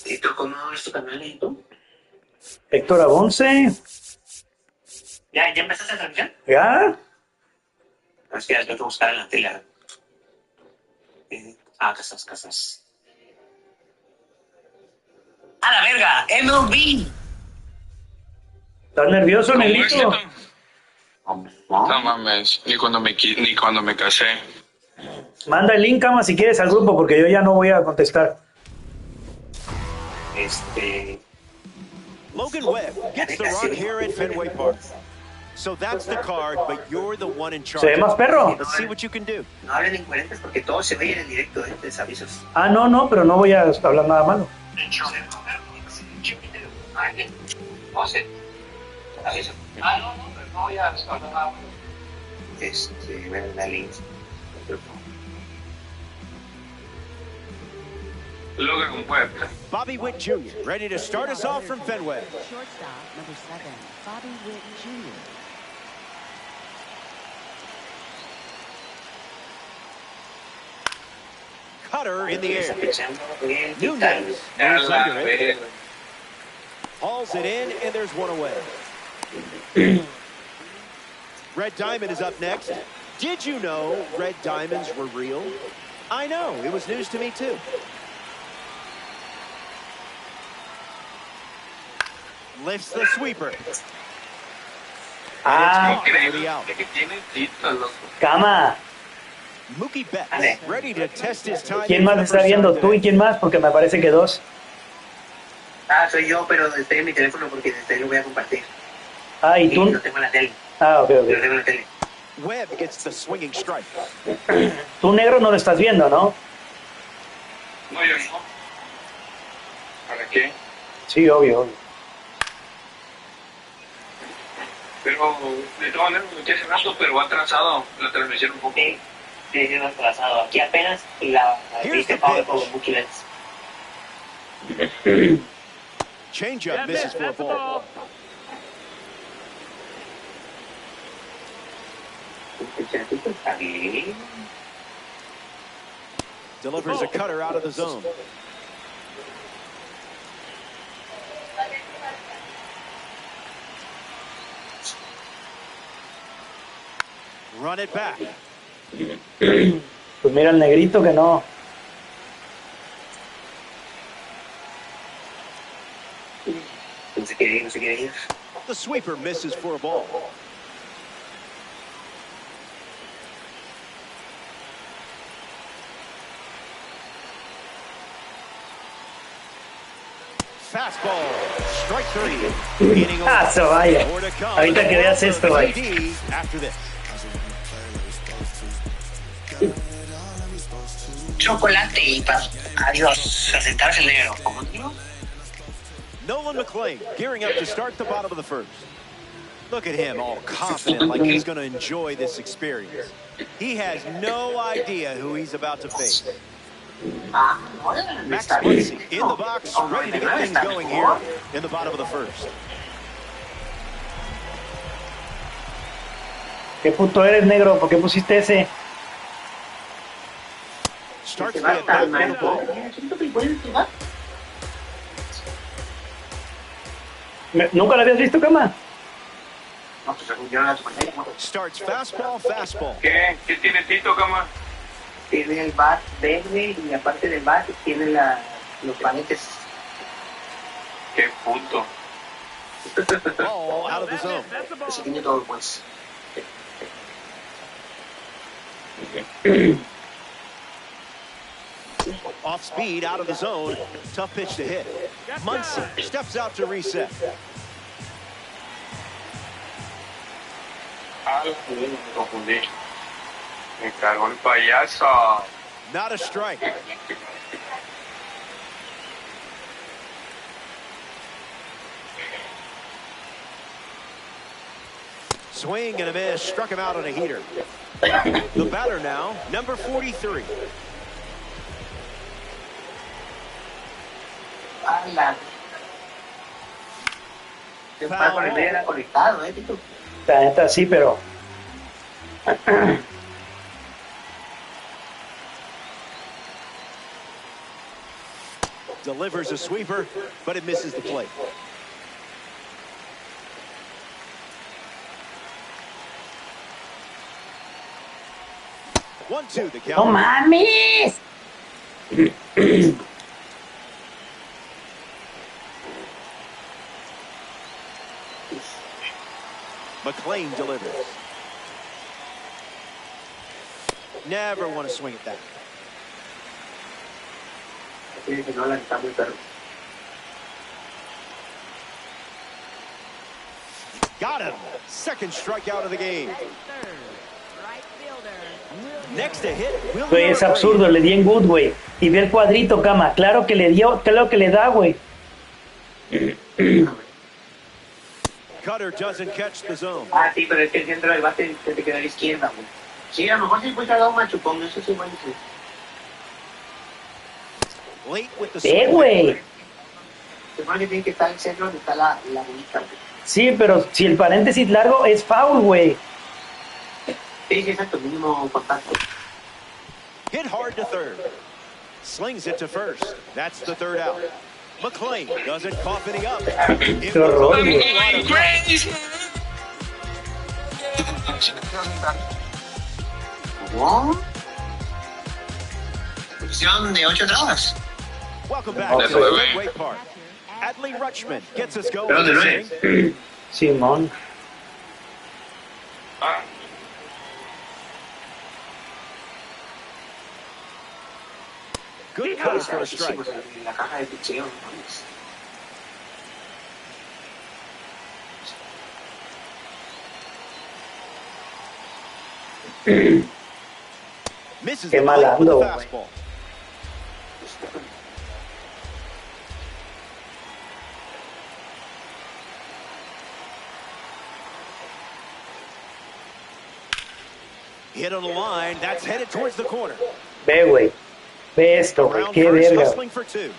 ¿Y tú cómo es tu canal y tú? Héctor Abonce, ¿Ya empezaste la transmisión? ¿ya? Es que tengo que buscar en la tele. Casas. ¡A la verga! ¡MLB! ¿Estás nervioso, ¿Cómo es, negrito? Neto? No mames, ni cuando me casé. Manda el link, cama, si quieres al grupo, porque yo ya no voy a contestar. Logan Webb gets the run here at Fenway Park. So that's the card, but you're the one in charge. ¿Se ve más perro? Let's see what you can do. No hablen incoherentes porque todo se ve en el directo, les avisos. Ah, no, pero no voy a hablar nada malo. Aviso. No, pero no voy a hablar nada malo. Bueno, la link. Logan Webb. Bobby Witt Jr. ready to start us off from Fenway. Shortstop, number 7, Bobby Witt Jr. Cutter in the air. New Nunez moves A la under it. verga. Hauls it in, and there's one away. Red Diamond is up next. Did you know red diamonds were real? I know, it was news to me too. Lifts the sweeper. Ah, Already out. Que tiene tito, loco. cama. Mookie Betts ready to test his time. ¿Quién más está viendo? ¿Tú y quién más? Porque me parece que dos. Soy yo, pero estoy en mi teléfono porque desde ahí lo voy a compartir. Ah, ¿y Y tú? lo tengo en la tele. Ah, ok. Lo tengo en la tele. Webb gets the swinging strike. Tú, negro, no lo estás viendo, ¿no? No, yo no. ¿Para qué? Sí, obvio. Pero de todas maneras me metí hace rato, pero va atrasado la transmisión un poco. Sí, no atrasado. Aquí apenas la viste Pablo con Mookie Betts. Changeup misses for a ball. Está bien. Delivers a cutter out of the zone. Run it back. Pues mira el negrito que no. No se quiere ir. The sweeper misses for a ball. Fastball. Strike three. Ah, se vaya. Ahorita que veas esto, güey. After this. Chocolate y adiós. A sentarse el negro. ¿Cómo digo? Nolan McLean gearing up to start the bottom of the first. Look at him, all confident, like he's going to enjoy this experience. He has no idea who he's about to face. Max Muncy in the box, ready to get things going here in the bottom of the first. ¿Qué puto eres, negro? ¿Por qué pusiste ese? Starts the at-bat for the ball. ¿Nunca lo habías visto, cama? No, pues según yo en la pantalla. Starts fastball. ¿Qué? ¿Qué tiene Tito, cama? Tiene el bat verde y aparte del bat tiene los paletes. Qué puto. Ball out of the zone. Eso tiene todo, pues. Off speed, out of the zone. Tough pitch to hit. Muncy steps out to reset. Me confundí. Me cagó el payaso. Not a strike. Swing and a miss. Struck him out on a heater. The batter now, number 43. ¡Hala! El par con el medio era conectado, Tito. La neta sí, pero... Delivers a sweeper, but it misses the plate. One, two, the ¡No count. mames! McClain delivers. Never want to swing at that. Tiene que no la está muy perro. Got him. Second strikeout of the game. At third, right fielder. Next to hit, William Güey, es Gray. absurdo, le di en good, güey. Y ve el cuadrito, cama. Claro que le dio, claro que le da, güey. Cutter doesn't catch the zone. Ah, sí, pero es que el centro del bate se te queda a la izquierda, güey. Sí, a lo mejor sí puede dar un machupón, eso sí, güey. Sí. Late with the Ve, swing. güey. Se supone que tiene que estar en el centro donde está la bolita, güey. Sí, pero si el paréntesis largo es foul, güey. Sí, sí, exacto, mínimo contacto. Hit hard to third. Slings it to first. That's the third out. McClain doesn't cough any up. It Qué was horror, a güey. lot of fun. ¿Cómo? Posición de 8 entradas. Welcome back Okay. to the Fenway Park. Adley Rutschman gets us going. ¿Pero dónde no this es? inning. Simón. Ah, Good cut for a strike. En la caja de picheo, ¿no? Misses Qué the mal plate with the ando, güey. fastball. Hit on the line. That's headed towards the corner. Ve, güey. Ve esto, güey. Around Qué first, verga. hustling for two.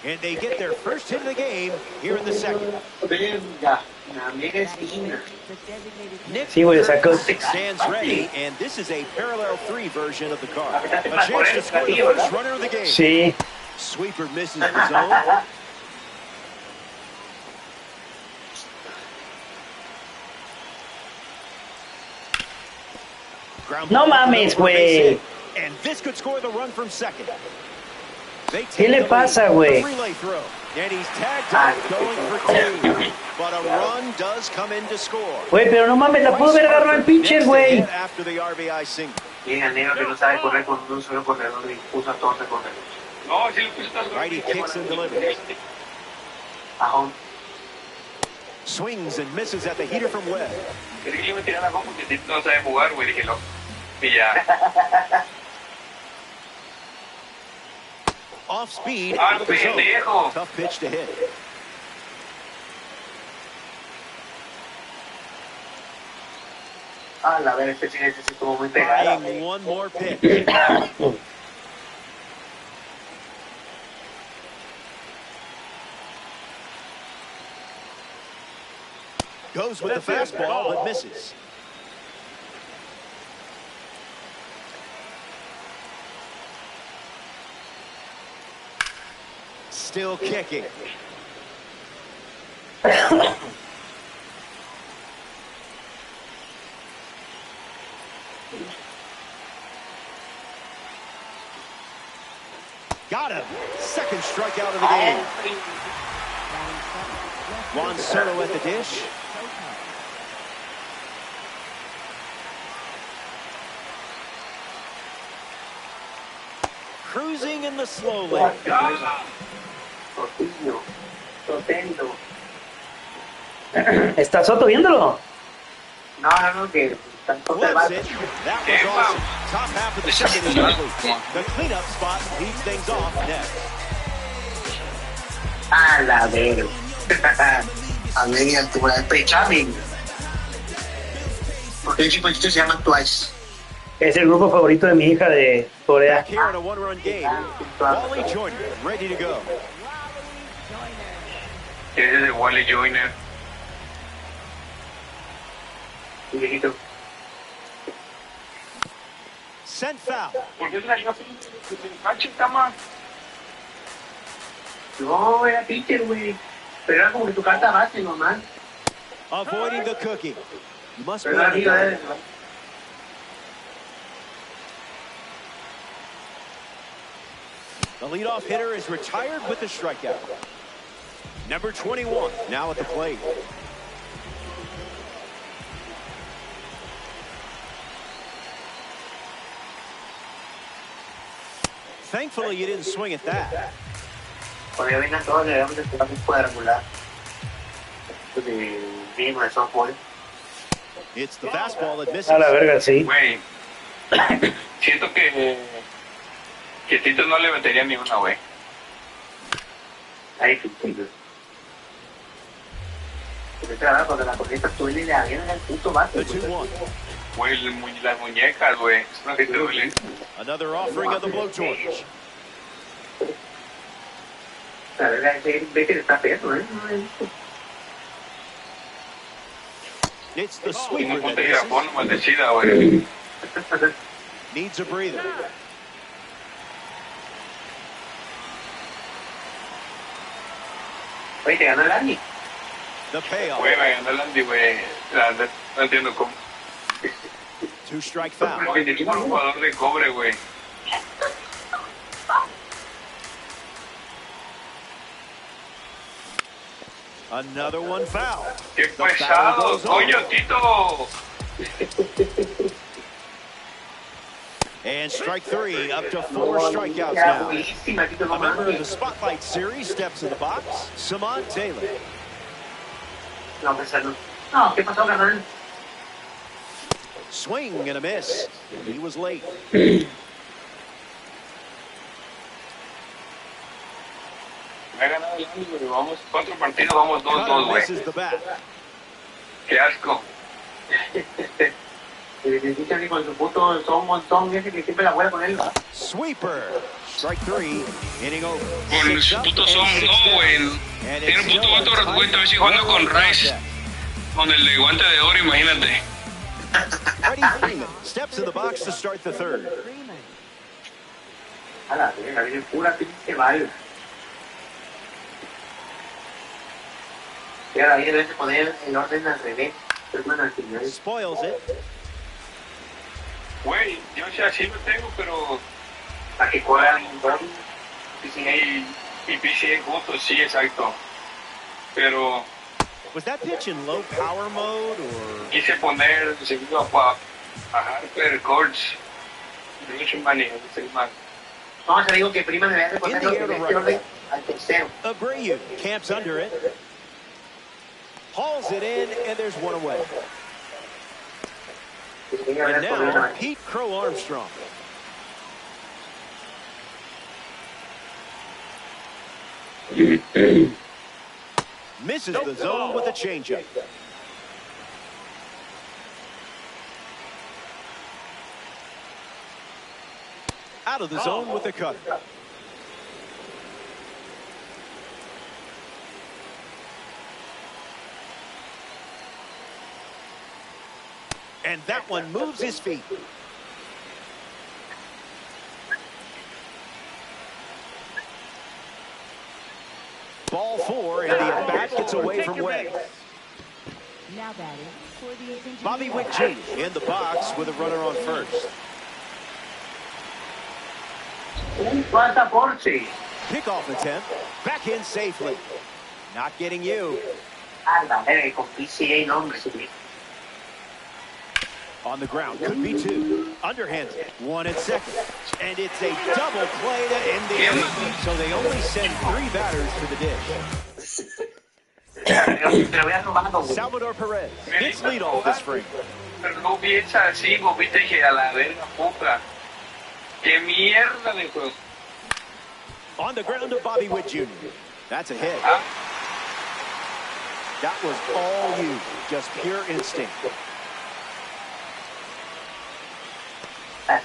And they get their first hit of the game here in the second. Venga, la mega esquina. The designated Nick Sí, güey, sacó. stands ready, and this is a parallel 3 version of the card. A chance to score the first runner of the game. Sí. Sweeper misses the zone. Ground No ball mames, for a base güey. hit. And this could score the run from second. They ¿Qué take le the lead. pasa, güey? The relay throw. And he's tagged out going for two. But a run does come in to score. Güey, pero no mames, la pudo haber agarrado el pitcher, Next to güey. hit after the RBI single. Llega el negro que no sabe correr con un solo corredor y puso a todos a correr. no, sí lo puse todo. Righty kicks and delivers. Ajón. Swings and misses at the heater from Webb. Creí que le iba a tirar la goma porque no sabe jugar, güey. Dije, no. Y ya. Off speed. Ah, at the zone. pendejo. Tough pitch to hit. Ah, la ver, este sí estuvo muy pegada. Trying one more pitch. Goes with the fastball, but misses. Still kicking. Got him. Second strikeout of the game. Juan Soto at the dish. Cruising in the slow lane. Tortillo. Tortendo. ¿Está Soto viéndolo? No, que tanto te va. Flips it. That was awesome. Top half of the second is complete. The cleanup spot leads things off next. A la ver. A media altura. Pechame. Porque el chiquitito se llama Twice. Es el grupo favorito de mi hija de Corea. Back here in a one-run game. Wally Joyner ready to go. Ese es de Wally Joyner. Un viejito. Sent foul. ¿Por qué es la cancha, cama? No, era pitcher, güey. Pero era como que tu carta base, nomás. Avoiding the cookie. Must be Pero on the arriba diet. The leadoff hitter is retired with the strikeout. Number 21 now at the plate. Thankfully, you didn't swing at that. Cuando ya vengan todos, debemos de jugar un cuadrangular. De mínimo de softball. It's the fastball that misses. A la verga, sí. Güey, siento que Tito no le metería ni una, güey. Ahí sí, sí. Porque claro, cuando la corriente duele y le avientan el puto bate. The 2-1. Güey, las muñecas, güey. Es una que te duele. Another offering of the blowtorch. La verdad es que ve que le está pegando, ¿eh? It's the Y sweeper no that ponte grafón, misses. maldecida, güey. Needs a breather. Oye, te ganó el Andy. The payoff. Güey, me ganó el Andy, güey. No entiendo cómo. Two-strike foul. Güey, de un jugador de cobre, güey. Another one foul. ¡Qué pesado, coño, Tito! And strike three, up to 4 strikeouts Era now. buenísima, Tito, no A member of the mames. Spotlight Series steps in the box. Samad Taylor. No, pensando. No, ¿qué pasó, carnal? Swing and a miss. He was late. Me ha ganado el Andy, güey. Vamos, 4 partidos, vamos 2-2, Cutter güey. misses the bat. ¡Qué asco! Y le dicen que con su puto montón ese que siempre la vuela con él. Sweeper. Strike three. Inning over. Con Six su up puto and son, six no, down. güey. And Tiene un it's puto still vato, a güey. Estaba jugando con Rice. contest. Con el de guante de oro, imagínate. Freddie Freeman steps in the box to start the third. Freeman. A la verga, viene pura pinche bala. Y ahora ahí debes de poner el orden al revés. Hermano, al final. Spoils it. Güey, yo sí lo tengo, pero... Para que corran un montón. Y PCA justo, sí, exacto. Pero Was that pitch in low power mode or? quise poner seguido a Harper, Courts, Richman y más. No, te digo que prima debería de ponerlo en este orden al tercero. Abreu camps under it. Hauls it in, and there's one away. And now, Pete Crow Armstrong. Misses the zone with a changeup. Out of the zone with a cutter. And that one moves his feet. Ball four, and the at-bat gets away from Way. Now batting for the Engineers. Bobby Witt Jr. in the box with a runner on first. ¿Cuánta Porsche? Pickoff attempt. Back in safely. Not getting you. A la verga, con PCA nombre. On the ground, could be two. Underhanded, one at second. And it's a double play to end the inning. So they only send 3 batters to the dish. Te lo había robado, güey. Salvador Perez hits leadoff this frame. Pero no vi esa así, viste, dije, a la verga, puta. ¡Qué mierda de juego! On the ground to Bobby Witt Jr. That's a hit. ¿Ah? That was all you, just pure instinct.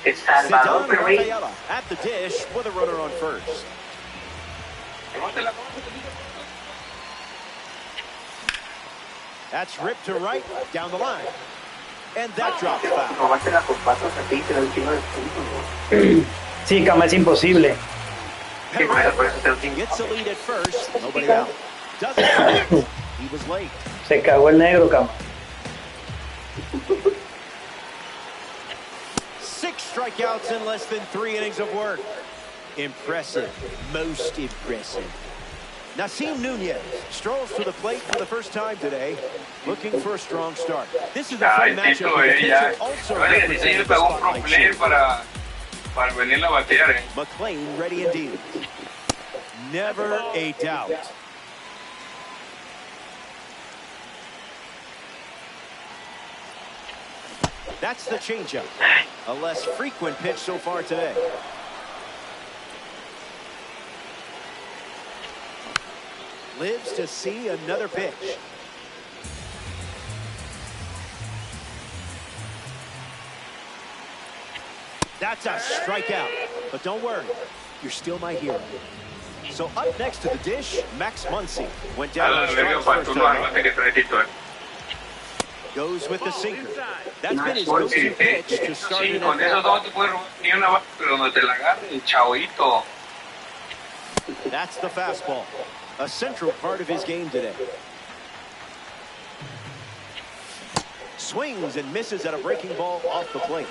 Es Salvador Cedon Perez. Rafaela at the dish with a runner on first. That's ripped to right, down the line. And that drops foul. Robársela por pasos así, te lo digo de punto, ¿no? Sí, cama, es imposible. Sí, por eso tengo Gets the 5. lead at first. Nobody out. Doesn't connect. He was late. Se cagó el negro, cama. 6 strikeouts in less than 3 innings of work. Impressive. Most impressive. Nasim Nunez strolls to the plate for the first time today, looking for a strong start. This is a fun matchup with a pitcher also representing the spotlight shade. Para venirla a batear, eh. McClain ready indeed. Never a doubt. That's the changeup. A less frequent pitch so far today. Lives to see another pitch. That's a strikeout. But don't worry, you're still my hero. So up next to the dish, Max Muncy went down on strikes first time. Goes with the sinker. That's been his go-to pitch to start Sí, an con esos dos te puedes robar ni una base, pero donde te la agarre, el chavito. That's the fastball. A central part of his game today. Swings and misses at a breaking ball off the plate.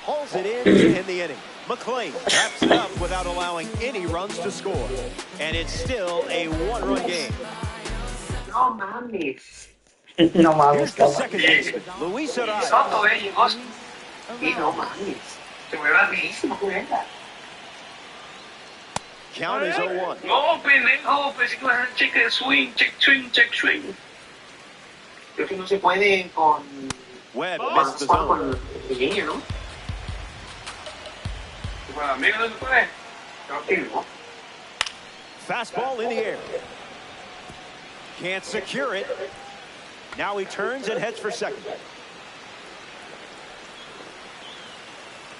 Hauls it in the inning. McClain wraps it up without allowing any runs to score. And it's still a one-run game. No mames. No mames, Here's the cama. second baseman, Luis Arraez. Soto, llegó. Y no mames. Se me va rapidísimo, juega. Count is 0-1. No, pendejo, pensé que iba a hacer check swing, check swing. Creo que no se puede con Webb missed the zone. con el niño, ¿no? Para mí no se puede. Creo que no. Fastball in the air. Can't secure it. Now he turns and heads for second.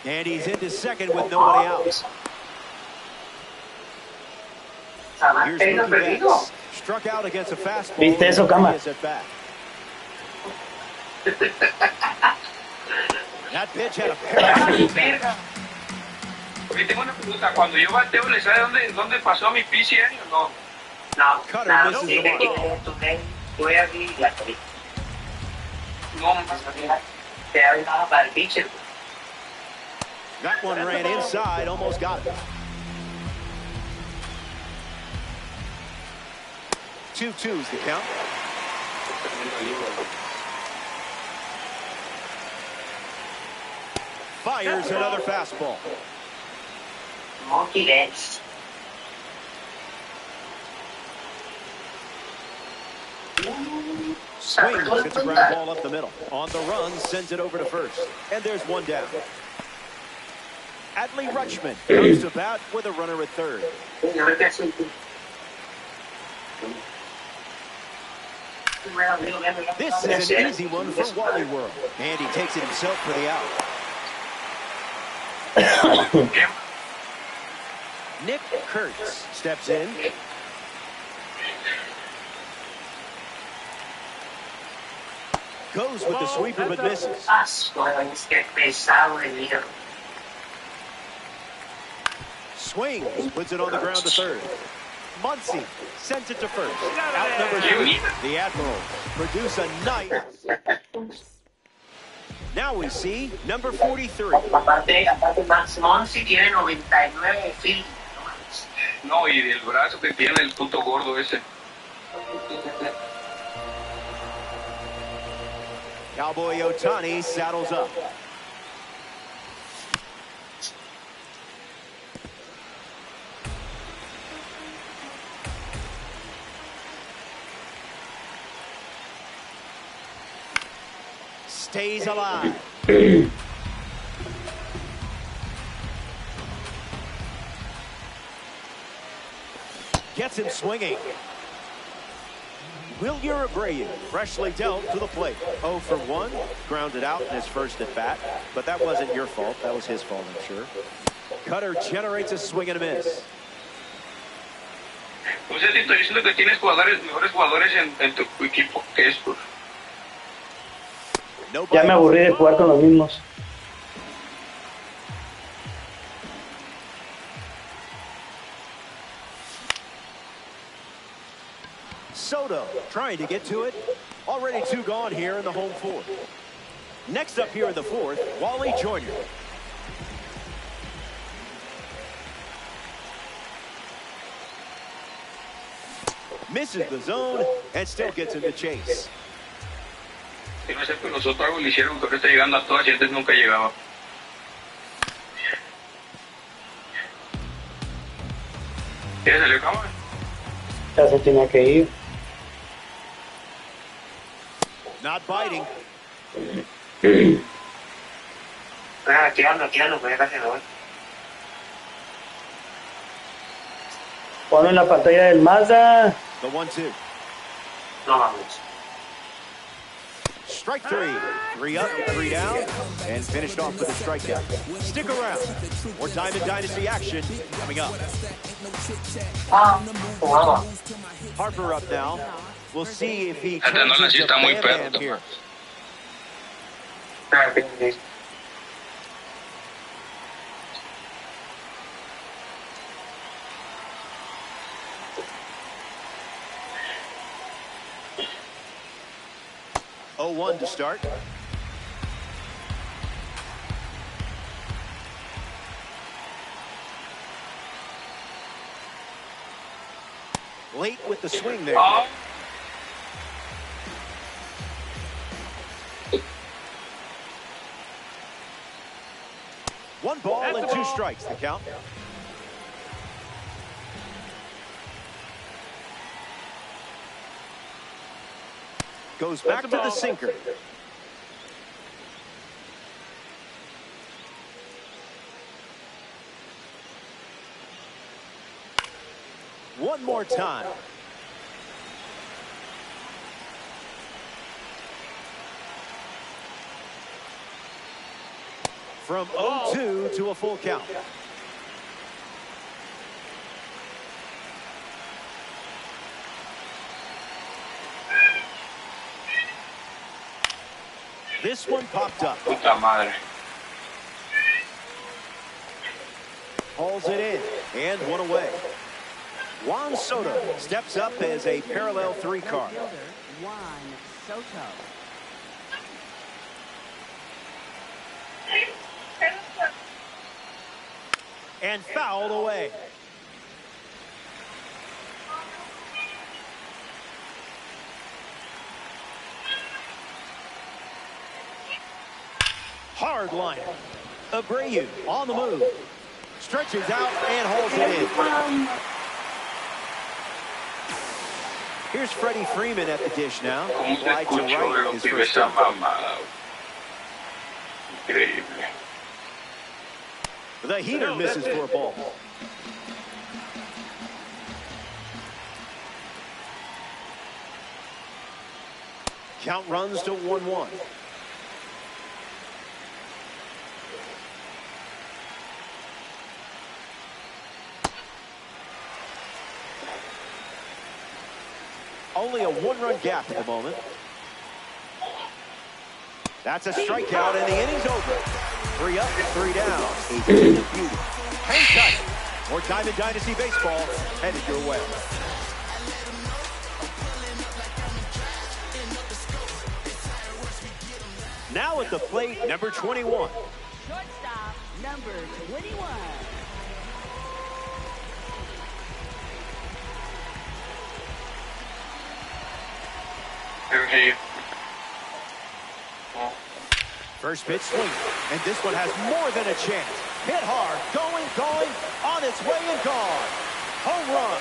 And he's into second with nobody out. Here's Samantha Mookie perdido. Betts. Struck out against a fastball. ¿Viste eso, Cama? Is at bat. That pitch had a parachute. Verga. Oye, tengo una pregunta. Cuando yo bateo, ¿le sabe dónde pasó mi PCA o no? No, Cutter nada, misses sí, the que ball. tú veas y la te No, da ventaja para el pitcher. That one ran inside, almost got it. 2-2 is the count. Fires another fastball. Monkey Betts. Swings, hits a ground ball up the middle. On the run, sends it over to first. And there's one down. Adley Rutschman comes to bat with a runner at third. This is an easy one for Wally World. And he takes it himself for the out. Nick Kurtz steps in. Goes with the sweeper but misses. Swings, puts it on the ground to third. Muncy sends it to first. Out number 3. The Admirals produce a night. Now we see number 43. Aparte Max Muncy tiene 99 feet. No, y el brazo que tiene el puto gordo ese. Cowboy Ohtani saddles up. Stays alive. Gets him swinging. Wilyer Abreu, freshly dealt to the plate. 0 for 1, grounded out in his first at bat. But that wasn't your fault. That was his fault, I'm sure. Cutter generates a swing and a miss. O sea, te estoy diciendo que tienes mejores jugadores en tu equipo que estos. No Ya me bites. aburrí de jugar con los mismos. Soto trying to get to it. Already 2 gone here in the home 4th. Next up here in the 4th, Wally Joyner. Misses the zone and still gets in the chase. Si no sé, pues los otros le hicieron que ahora está llegando a todas y antes nunca llegaba. ¿Quieres salir, cama? Ya se tenía que ir. Not biting. Aquí ando, pues ya casi me voy. Ponlo en la pantalla del Mazda. The 1-2. No vamos. Strike 3. 3 up, 3 down, and finished off with a strikeout. Stick around. More time in Dynasty action coming up. Jugaba. Harper up now. We'll see if he Hasta no turns la into está muy Bam perro, Bam here. Oh, 1 to start. Late with the swing there. Oh. One ball and 2 strikes, the count. Goes back to the sinker. One more time. From 0-2 to a full count. This one popped up. Puta madre. Hauls it in and 1 away. Juan Soto steps up as a parallel 3 card. Juan Soto. And fouled away. Hard line. Abreu on the move. Stretches out and holds it in. Here's Freddie Freeman at the dish now. ¿Cómo se Wide to escuchó right lo his que first esa time. mamada? Increíble. The heater misses for a ball. Count runs to 1-1. Only a 1-run gap at the moment. That's a strikeout, and the inning's over. 3 up, 3 down. A game of beauty. Hang tight. More time in Dynasty Baseball headed your way. Now at the plate, number 21. Shortstop, number 21. Sí. Oh. First pitch swing, and this one has more than a chance. Hit hard, going, on its way and gone. Home run.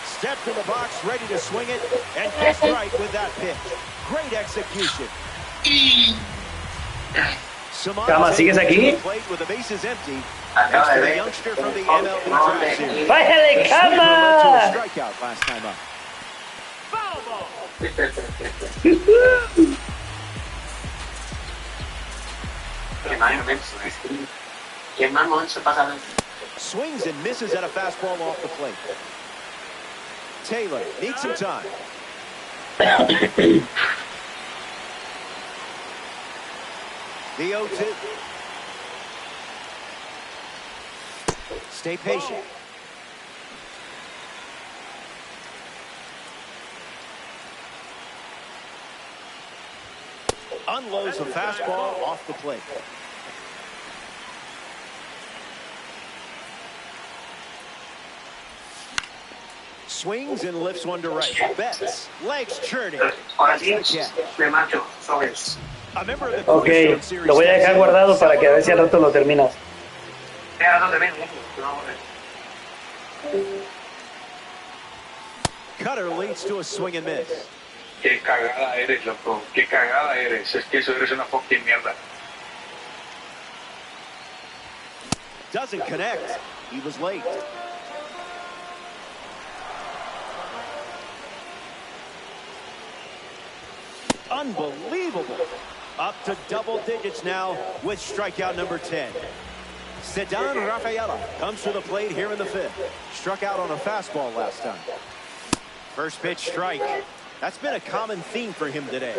Stepped in the box, ready to swing it, and gets right with that pitch. Great execution. Cama, ¿sigues aquí? Plate with the bases empty. Acaba de The ver. youngster from the MLB Draft Series. ¡Bájale, To a Cama! strikeout last time up. ¿Quién más moncho pasa? Swings and misses at a fastball off the plate. Taylor needs some time. The 0-2. Stay patient. Unloads the fastball off the plate. Swings and lifts one to right. Betts, legs churning. Ahora sí, That's the catch. me marcho. Sobres. A member of the Ok, Cornerstone Series lo voy a dejar steps in. guardado para que a ver si al rato lo terminas. Ahora no te ven, no, Cutter leads to a swing and miss. Qué cagada eres, loco. Qué cagada eres. Es que eso eres una fucking mierda. Doesn't connect. He was late. Unbelievable. Up to double digits now with strikeout number 10. Ceddanne Rafaela comes to the plate here in the fifth. Struck out on a fastball last time. First pitch strike. That's been a common theme for him today.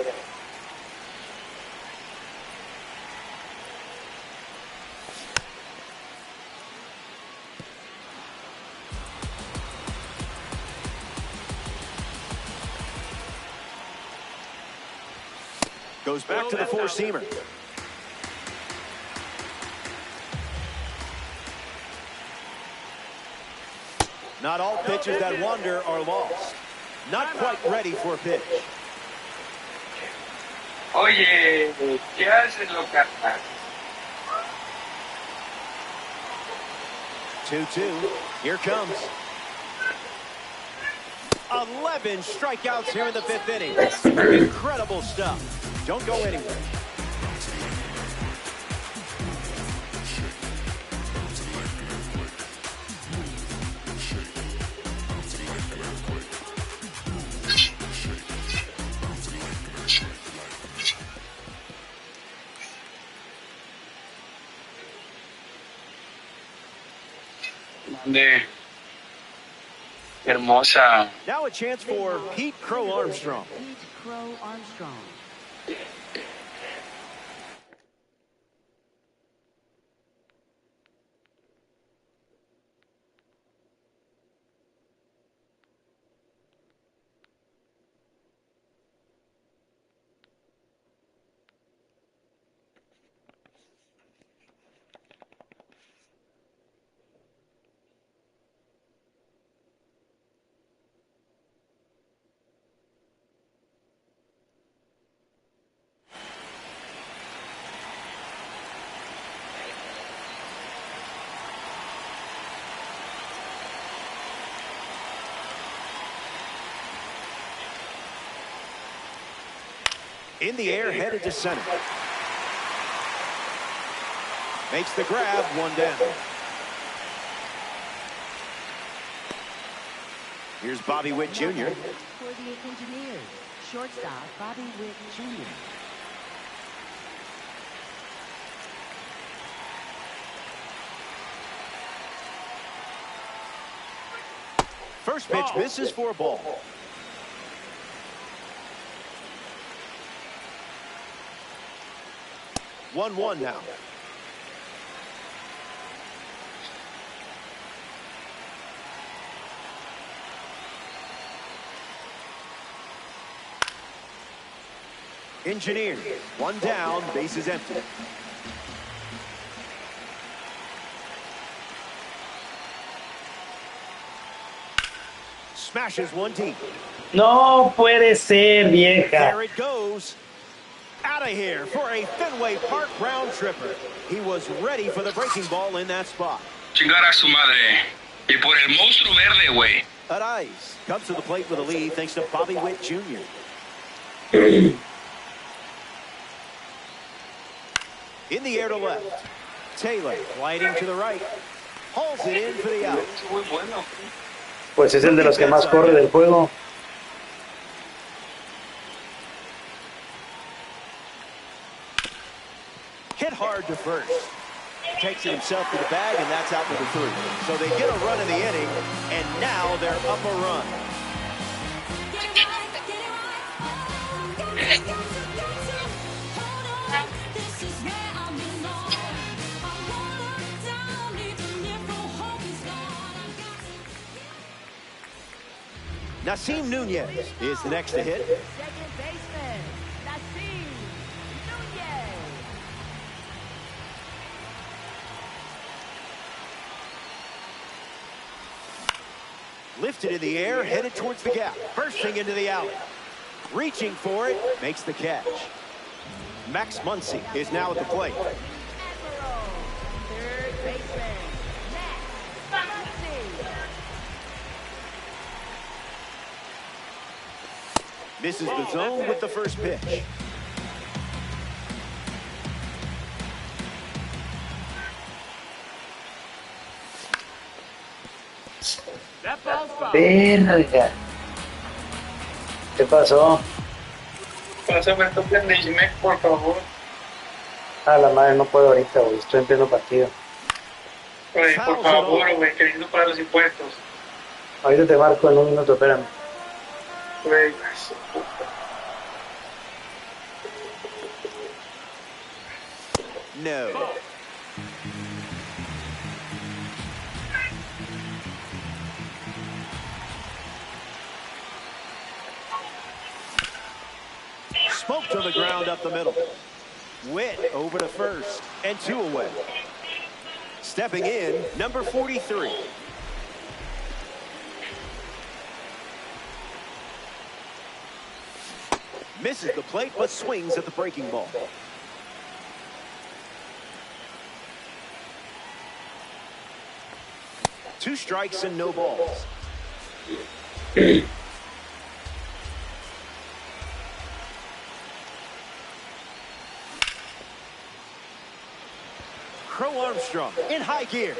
Goes back to the four-seamer. Not all pitches that wander are lost. Not quite ready for a pitch. Oye, ¿qué haces, loca? 2-2. Here comes. 11 strikeouts here in the fifth inning. Incredible stuff. Don't go anywhere. Mande. Hermosa. Now a chance for Pete Crow Armstrong. Pete Crow Armstrong. In the air, headed to center. Makes the grab, one down. Here's Bobby Witt Jr. For the Engineers, shortstop Bobby Witt Jr. First pitch misses for a ball. One now. Engineers, one down, bases empty. Smashes one deep. No puede ser, vieja. There it goes. Out of here for a Fenway Park round tripper. He was ready for the breaking ball in that spot. Chingar a su madre. Y por el monstruo verde, güey. Araiz comes to the plate with a lead thanks to Bobby Witt Jr. In the air to left. Taylor gliding to the right. Hauls it in for the out. Muy bueno. Pues es el de los que más corre del juego. Hit hard to first. Takes it himself to the bag, and that's out number 3. So they get a run in the inning, and now they're up a run. Nasim Nunez is the next to hit. Second baseman, Nasim Nunez. Lifted in the air, headed towards the gap. Bursting into the alley. Reaching for it, makes the catch. Max Muncy is now at the plate. Admiral, third baseman, Max Muncy. Misses the zone with the first pitch. Verga. ¿Qué pasó? Pásame el toque de Gmail, por favor. Ah, la madre, no puedo ahorita, güey. Estoy en pleno partido. Güey, por favor, güey, queriendo pagar los impuestos. Ahorita te marco en un minuto, espérame. Güey, No. Smoked to the ground up the middle. Witt over to first, and 2 away. Stepping in, number 43. Misses the plate, but swings at the breaking ball. Two strikes and no balls. Crow Armstrong in high gear.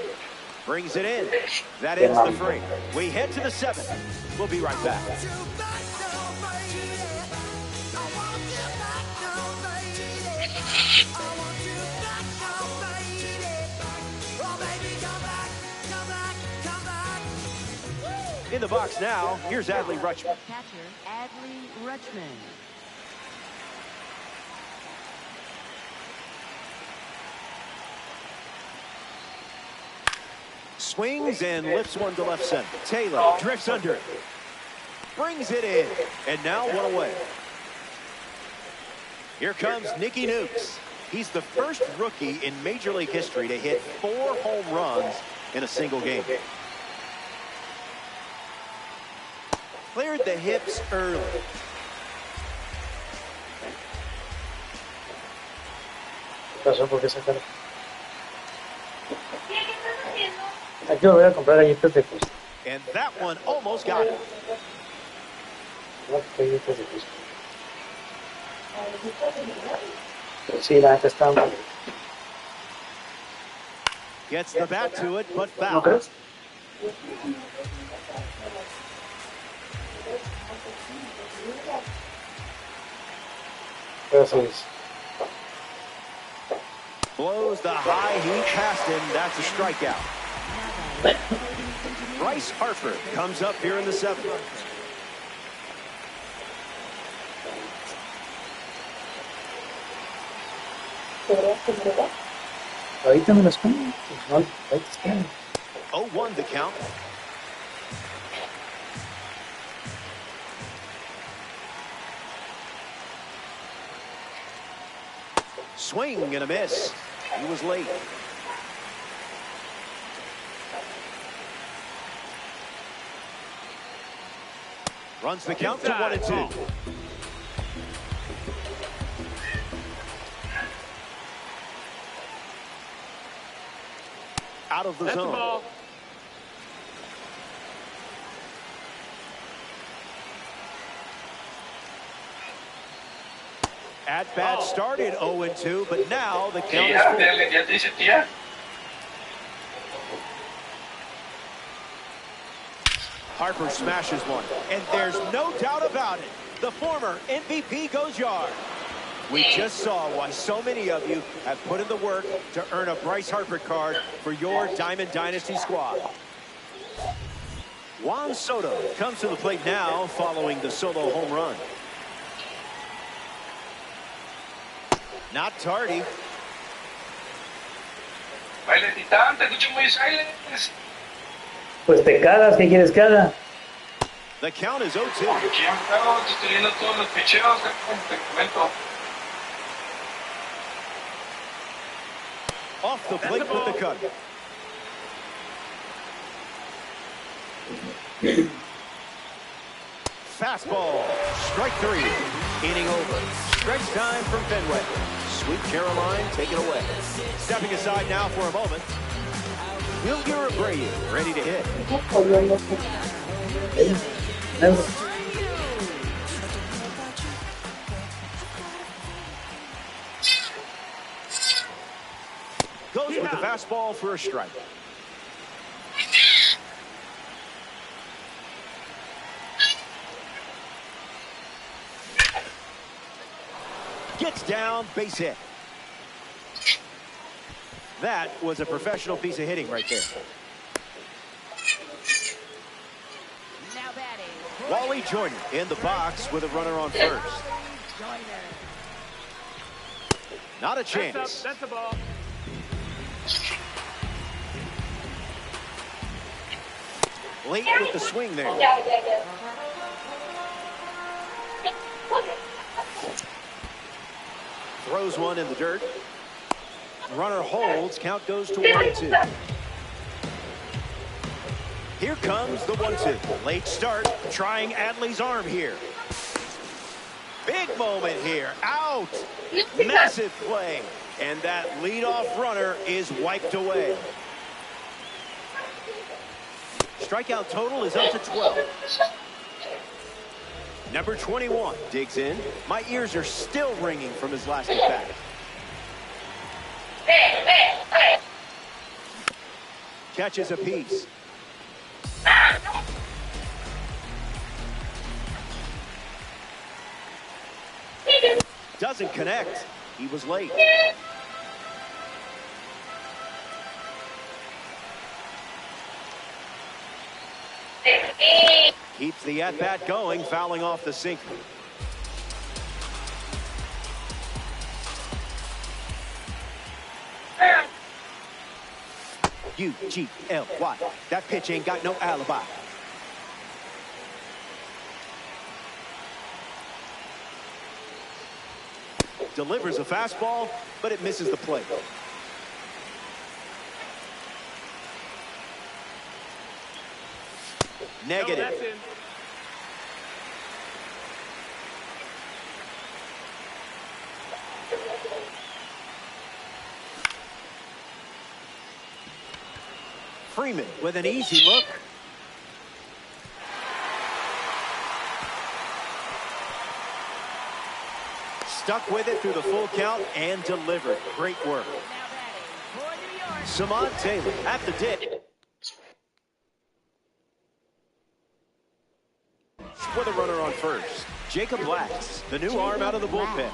Brings it in. That ends the frame. We head to the 7th. We'll be right back. In the box now, here's Adley Rutschman. Catcher, Adley Rutschman. Swings and lifts one to left center. Taylor drifts under it. Brings it in. And now 1 away. Here comes Nicky Nukes. He's the first rookie in Major League history to hit 4 home runs in a single game. Cleared the hips early. ¿Qué pasó? ¿Por qué sacaron? Aquí lo voy a comprar galletas de Cusco. And that one almost got it. No, galletas de Cusco. Sí, la neta está mal. Gets the bat to it, but ¿No foul. crees? Gracias. Blows the high heat past him. That's a strikeout. Bryce Harper comes up here in the 7th. Ahorita me las como. No, ahí están. 0-1 the count. Swing and a miss. He was late. Runs the count to 1-2. Out of the zone. At bat started 0-2, but now the count is tía, full. ya te dice tía. Harper smashes one, and there's no doubt about it. The former MVP goes yard. We just saw why so many of you have put in the work to earn a Bryce Harper card for your Diamond Dynasty squad. Juan Soto comes to the plate now following the solo home run. Not tardy. Baile titán, te escucho muy silence. Pues te cagas, ¿qué quieres que haga? The count is 0-2. Aquí en Perro estoy viendo todos los picheos, te comento. Off the plate with the cutter. Fastball. Strike 3. Inning over. Stretch time from Fenway. Sweet Caroline, take it away. Stepping aside now for a moment. Wilger Abreu, ready to hit. Goes with the fastball for a strike. Gets down, base hit. That was a professional piece of hitting right there. Now batting. Wally Joyner in the box with a runner on first. Not a chance. That's the ball. Late with the swing there. Throws one in the dirt. Runner holds. Count goes to 1-2. Here comes the 1-2. Late start. Trying Adley's arm here. Big moment here. Out. Massive play. And that leadoff runner is wiped away. Strikeout total is up to 12. Number 21 digs in. My ears are still ringing from his last at bat. Catches a piece. Doesn't connect. He was late. Keeps the at-bat going, fouling off the sinker. U-G-L-Y. That pitch ain't got no alibi. Delivers a fastball, but it misses the plate. Negative. Freeman with an easy look. Stuck with it through the full count and delivered. Great work. Samad Taylor at the ditch. With a runner on first. Jacob Lacks, the new arm out of the bullpen.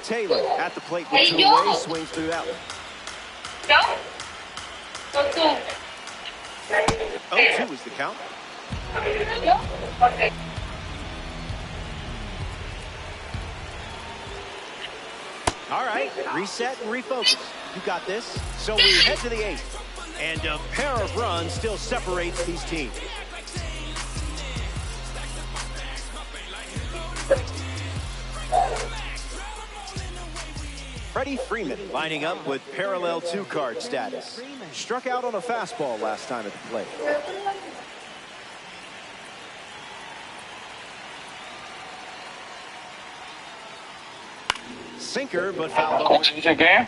Taylor at the plate with two away, swings through that one. 0-2 is the count. All right, reset and refocus. You got this. So we head to the 8th. And a pair of runs still separates these teams. Freddie Freeman lining up with parallel 2-card status. Struck out on a fastball last time at the plate. Sinker, but fouled ¿Cómo off. se dice qué?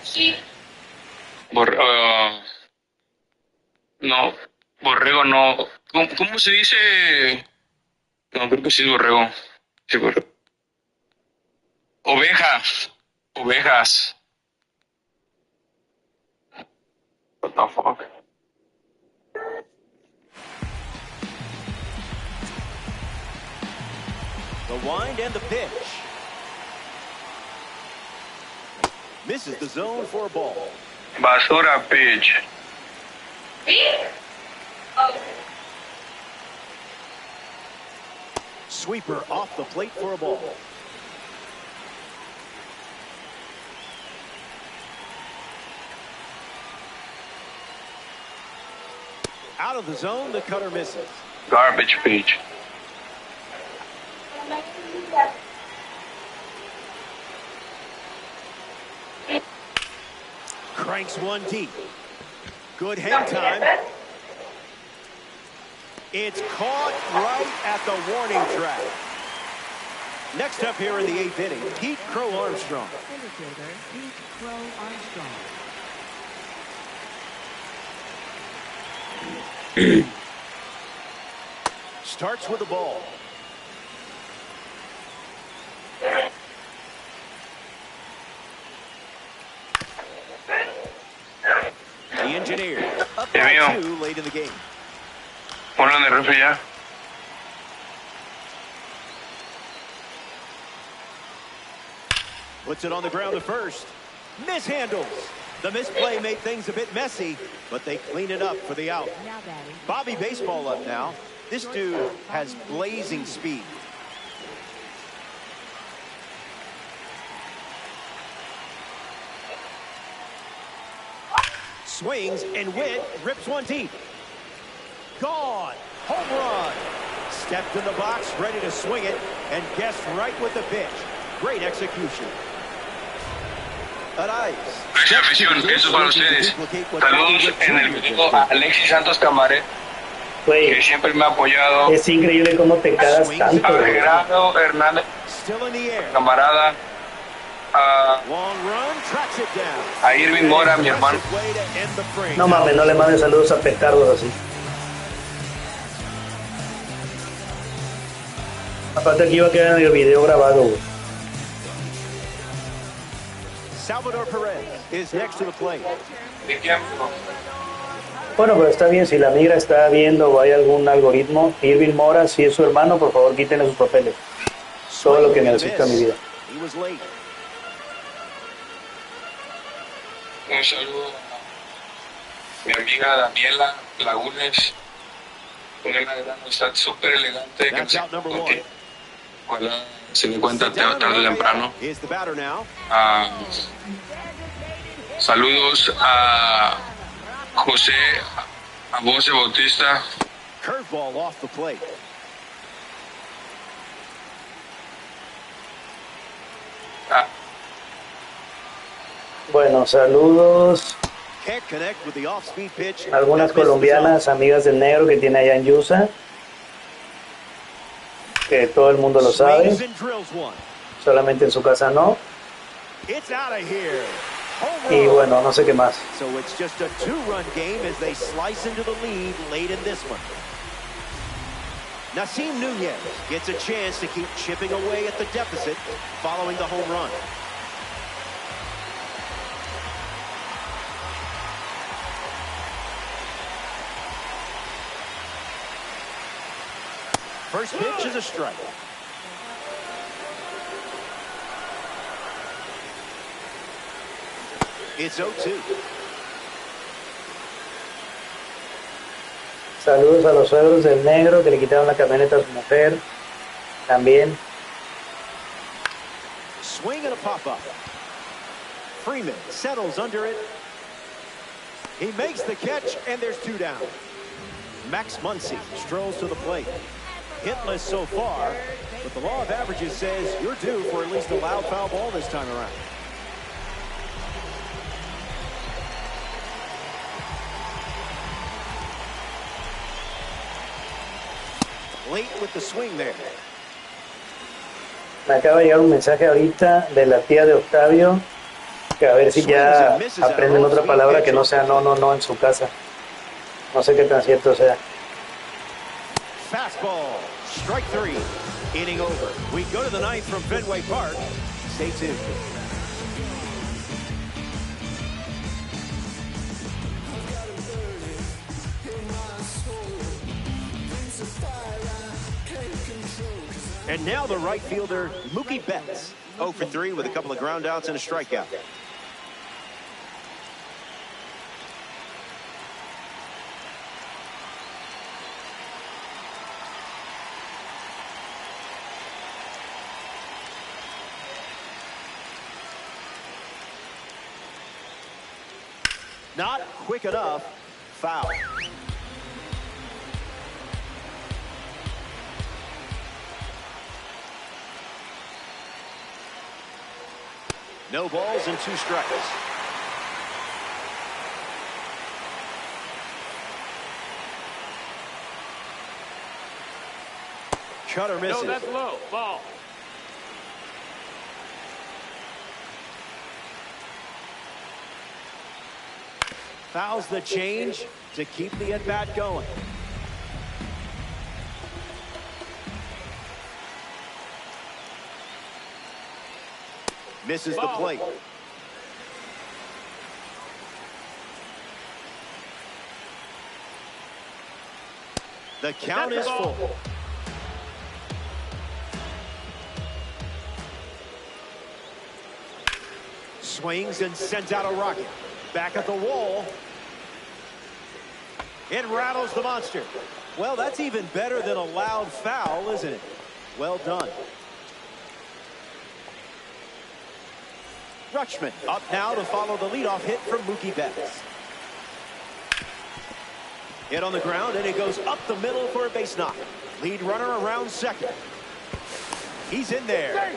No, borrego no. ¿Cómo se dice? No, creo que sí es borrego. Sí, borrego. Ovejas. Ovejas. What the fuck? The wind and the pitch. Misses the zone for a ball. Basura pitch. Sweeper off the plate for a ball. Out of the zone, the cutter misses. Garbage pitch. Cranks one deep. Good hang time. It's caught right at the warning track. Next up here in the 8th inning, Pete Crow Armstrong. Center fielder, Pete Crow Armstrong. Starts with the ball. The Engineers up by 2 late in the game. Ponlo en el refri ya. Puts it on the ground to first. Mishandles. The misplay made things a bit messy, but they clean it up for the out. Now batting. Bobby Baseball up now. This dude has blazing speed. Swings, and Witt rips one deep. Gone. Home run. Stepped in the box, ready to swing it, and guessed right with the pitch. Great execution. Gracias, afición. Eso para ustedes. Saludos en el video a Alexis Santos Camaré, que Güey, siempre me ha apoyado. es increíble cómo te cagas tanto, A güey. Gerardo Hernández, Still in the air. camarada. Long run, tracks it down. A Irving Mora, mi hermano. Way to end the frame. No mames, no le mandes saludos a petardos así. Aparte aquí iba a quedar en el video grabado, güey. Salvador Perez is next to the plate. ¿De quién? Bueno, pero está bien, si la migra está viendo o hay algún algoritmo. Irving Mora, si es su hermano, por favor quítenle sus papeles. Todo lo que necesita mi vida. He was late. Un saludo a mi amiga Daniela Lagunes. Una gran amistad súper elegante que That's out number 1. ojalá se me cuenta tarde o temprano. Is the batter now. Saludos a José Abose Bautista. Curveball off the plate. Bueno, saludos Can't connect with the off-speed pitch. a algunas That misses the colombianas, amigas del negro que tiene allá en Yusa, que todo el mundo lo zone. sabe, Swings and drills one. solamente en su casa no. It's out of here. Home Y run. bueno, no sé qué más. So it's just a 2-run game as they slice into the lead late in this one. Nasim Nunez gets a chance to keep chipping away at the deficit following the home run. First pitch is a strike. It's 0-2. Saludos a los suegros del negro que le quitaron la camioneta a su mujer. También. Swing and a pop-up. Freeman settles under it. He makes the catch, and there's 2 down. Max Muncy strolls to the plate. Hitless so far, but the law of averages says you're due for at least a loud foul ball this time around. Late with the swing there. Me acaba de llegar un mensaje ahorita de la tía de Octavio, que a ver si ya aprenden otra palabra que no sea no en su casa. No sé qué tan cierto sea. Fastball, strike 3, inning over. We go to the 9th from Fenway Park. Stay tuned. And now the right fielder, Mookie Betts, 0 for 3 with a couple of ground outs and a strikeout. Not quick enough. Foul. No balls and 2 strikes. Cutter misses. No, that's low. Ball. Fouls the change to keep the at-bat going. Misses the plate. The count is full. Swings and sends out a rocket. Back at the wall. It rattles the monster. Well, that's even better than a loud foul, isn't it? Well done. Rutschman up now to follow the leadoff hit from Mookie Betts. Hit on the ground, and it goes up the middle for a base knock. Lead runner around second. He's in there.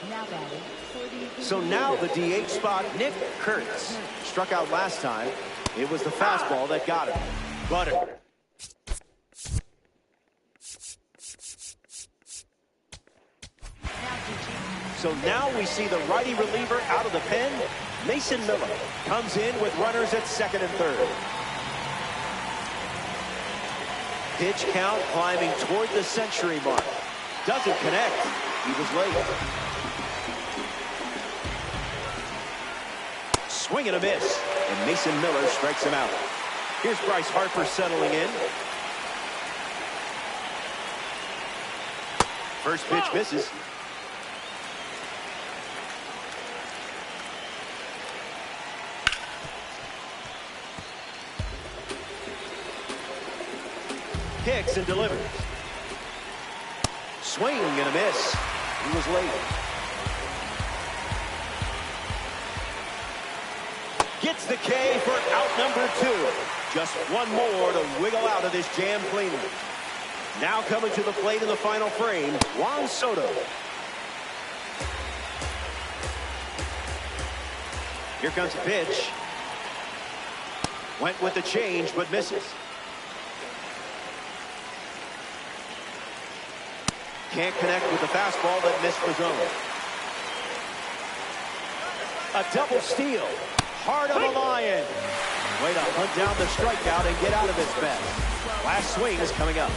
Now batting for the So now the DH spot, Nick Kurtz. Struck out last time. It was the fastball that got him. Butter. So now we see the righty reliever out of the pen. Mason Miller comes in with runners at second and third. Pitch count climbing toward the century mark. Doesn't connect. He was late. Swing and a miss. And Mason Miller strikes him out. Here's Bryce Harper settling in. First pitch misses. Kicks and delivers. Swing and a miss. He was late. Gets the K for out number 2. Just one more to wiggle out of this jam cleanly. Now coming to the plate in the final frame, Juan Soto. Here comes a pitch. Went with the change, but misses. Can't connect with the fastball that missed the zone. A double steal. Heart of a Lion. Way to hunt down the strikeout and get out of his best. Last swing is coming up.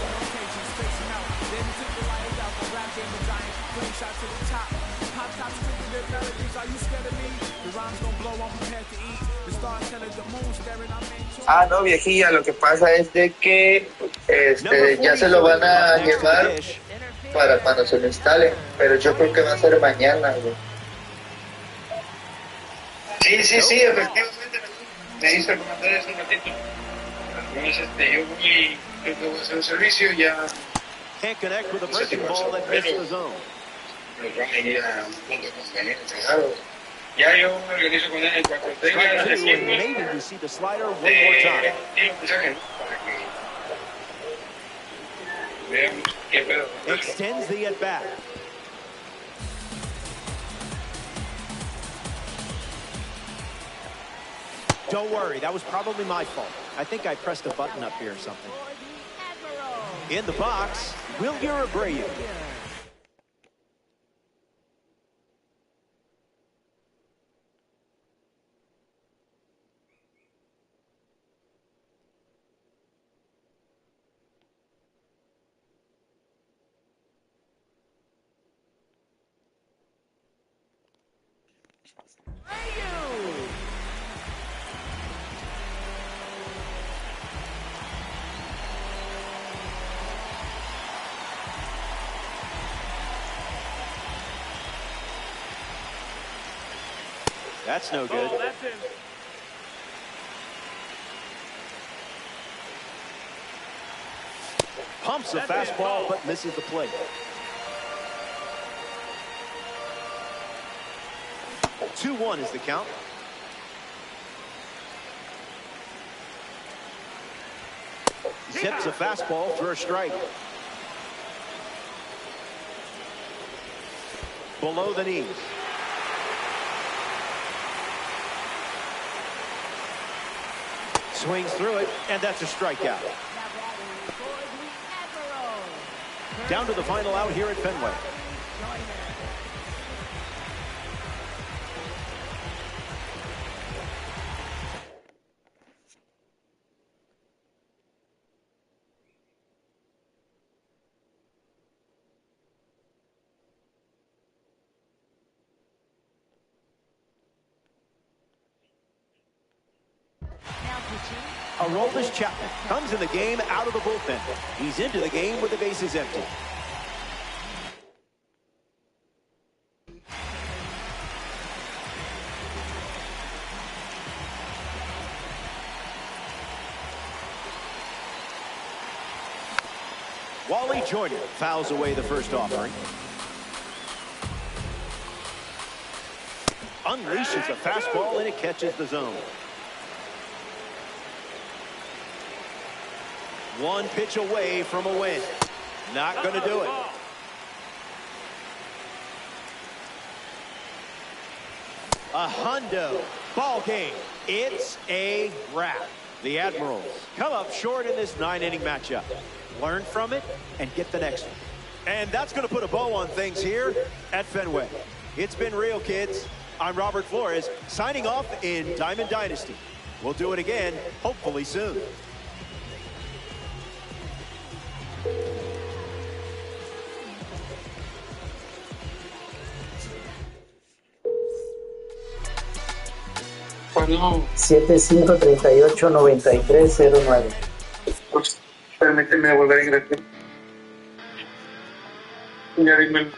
Ah, no, viejilla, lo que pasa es de que ya se lo van a llevar para cuando se lo instale, pero yo creo que va a ser mañana, güey. Sí, efectivamente, me hizo mandar eso un ratito. Entonces, yo voy a hacer un servicio ya. Can't connect with the breaking ball that missed the zone. Los van a ir a un punto con venir entregados. Ya yo me organizo con él en cuanto tenga maybe you see the slider one more time. Mensaje, para que veamos qué pedo. Extends the at bat. Don't worry, that was probably my fault. I think I pressed a button up here or something. In the box, Wilyer Abreu. That's no good. Pumps a fastball, but misses the plate. 2-1 is the count. Zips a fastball for a strike. below the knees. Swings through it, and that's a strikeout. Down to the final out here at Fenway. Aroldis Chapman comes in the game out of the bullpen. He's into the game with the bases empty. Wally Joyner fouls away the first offering. Unleashes a fastball and it catches the zone. One pitch away from a win. Not going to do it. A hundo. Ball game. It's a wrap. The Admirals come up short in this 9-inning matchup. Learn from it and get the next one. And that's going to put a bow on things here at Fenway. It's been real, kids. I'm Robert Flores, signing off in Diamond Dynasty. We'll do it again, hopefully soon. Bueno, 7538-9309. Pues, permíteme volver a ingresar. Ya dime.